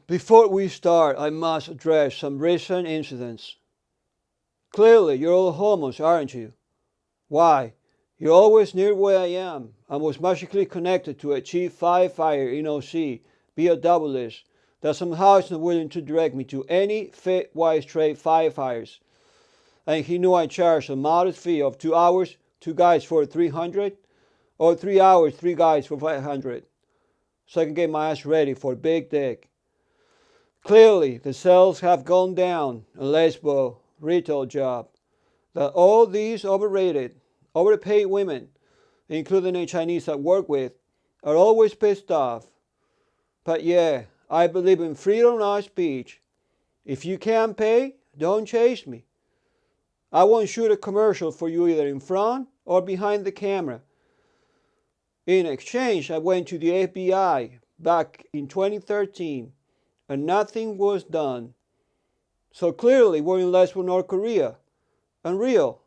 Before we start, I must address some recent incidents. Clearly, you're all homos, aren't you? Why? You're always near where I am and was magically connected to a chief firefighter in OC via double list that somehow is not willing to direct me to any fit, white, straight firefighters. And he knew I charged a modest fee of 2 hours, 2 guys for 300, or 3 hours, 3 guys for 500, so I can get my ass ready for big dick. Clearly, the sales have gone down a lesbo retail job. That all these overrated, overpaid women, including the Chinese I work with, are always pissed off. But yeah, I believe in freedom of speech. If you can't pay, don't chase me. I won't shoot a commercial for you either in front or behind the camera. In exchange, I went to the FBI back in 2013 and nothing was done. So clearly we're in lesbian North Korea. Unreal.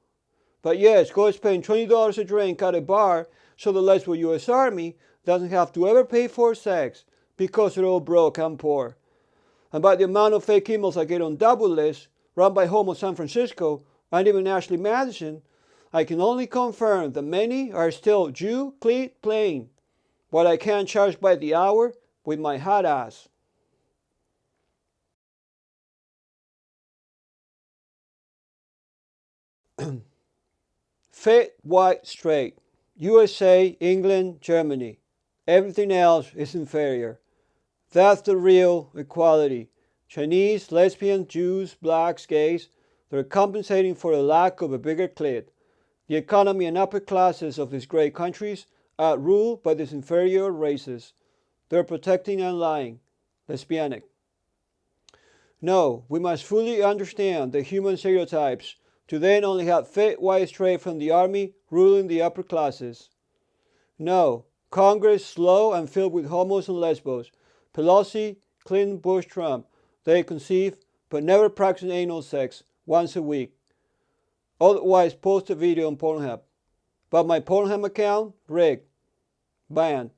But yes, go spend $20 a drink at a bar so the lesbian US Army doesn't have to ever pay for sex because they're all broke and poor. And by the amount of fake emails I get on double lists run by Homo San Francisco and even Ashley Madison, I can only confirm that many are still Jew clit playing, what I can't charge by the hour with my hot ass. Fit, white, straight. USA, England, Germany. Everything else is inferior. That's the real equality. Chinese, lesbians, Jews, blacks, gays, they're compensating for the lack of a bigger clit. The economy and upper classes of these great countries are ruled by these inferior races. They're protecting and lying. Lesbianic. No, we must fully understand the human stereotypes to then only have fit white straight from the army ruling the upper classes. No, Congress slow and filled with homos and lesbos. Pelosi, Clinton, Bush, Trump. They conceive but never practice anal sex once a week. Otherwise post a video on Pornhub. But my Pornhub account, rigged. Banned.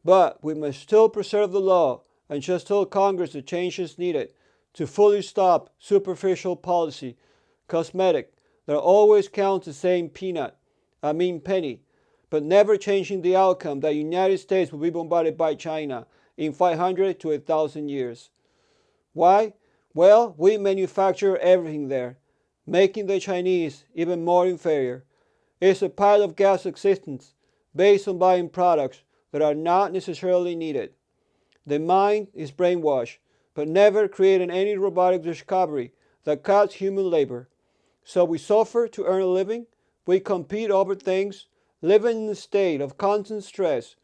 But we must still preserve the law and just tell Congress the changes needed to fully stop superficial policy, cosmetic, that always counts the same penny, but never changing the outcome that the United States will be bombarded by China in 500 to 1,000 years. Why? Well, we manufacture everything there, making the Chinese even more inferior. It's a pile of gas existence based on buying products that are not necessarily needed. The mind is brainwashed, but never creating any robotic discovery that cuts human labor. So we suffer to earn a living, we compete over things, living in a state of constant stress.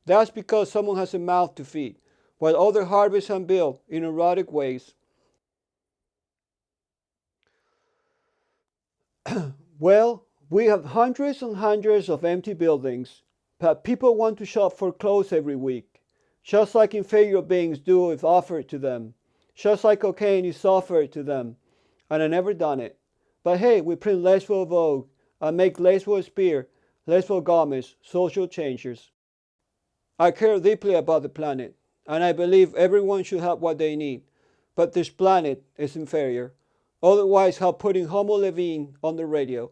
That's because someone has a mouth to feed, while other harvest and build in neurotic ways. Well, we have hundreds and hundreds of empty buildings, but people want to shop for clothes every week, just like inferior beings do if offered to them, just like cocaine is offered to them, and I never done it. But hey, we print lesbo Vogue and make lesbo spear, lesbo garments, social changers. I care deeply about the planet, and I believe everyone should have what they need, but this planet is inferior. Otherwise, how putting Homo Levine on the radio,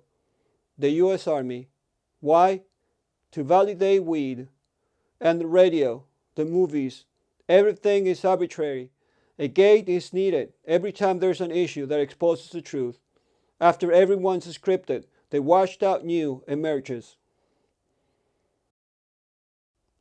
the US Army. Why? To validate weed. And the radio, the movies, everything is arbitrary. A gate is needed every time there's an issue that exposes the truth. After everyone's scripted, the washed out new emerges.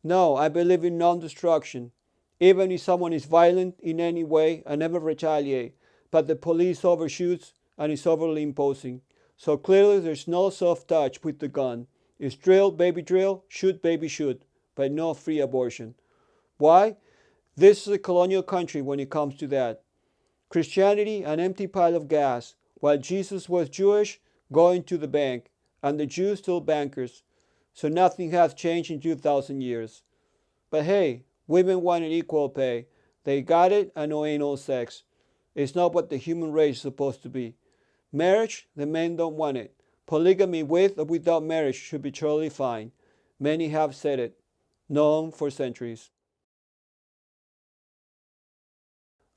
No, I believe in non-destruction. Even if someone is violent in any way, I never retaliate. But the police overshoots and is overly imposing. So clearly there's no soft touch with the gun. It's drill, baby drill, shoot, baby shoot, but no free abortion. Why? This is a colonial country when it comes to that. Christianity, an empty pile of gas, while Jesus was Jewish, going to the bank, and the Jews still bankers. So nothing has changed in 2,000 years. But hey, women wanted equal pay. They got it and no anal sex. It's not what the human race is supposed to be. Marriage, the men don't want it. Polygamy with or without marriage should be totally fine. Many have said it, known for centuries.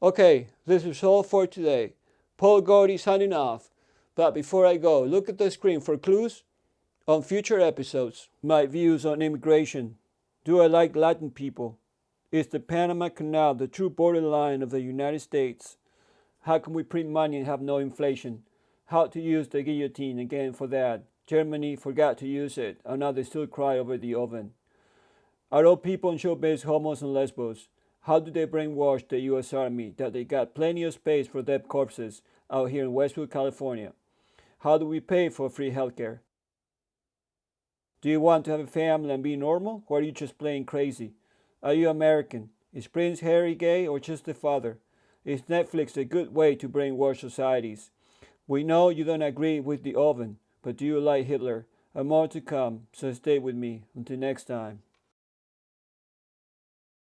Okay, this is all for today. Paul Gody signing off. But before I go, look at the screen for clues on future episodes. My views on immigration. Do I like Latin people? Is the Panama Canal the true borderline of the United States? How can we print money and have no inflation? How to use the guillotine again for that. Germany forgot to use it, and now they still cry over the oven. Are all people in showbiz homos and lesbos? How do they brainwash the U.S. Army that they got plenty of space for dead corpses out here in Westwood, California? How do we pay for free healthcare? Do you want to have a family and be normal, or are you just plain crazy? Are you American? Is Prince Harry gay or just the father? Is Netflix a good way to brainwash societies? We know you don't agree with the oven, but do you like Hitler? And more to come, so stay with me. Until next time.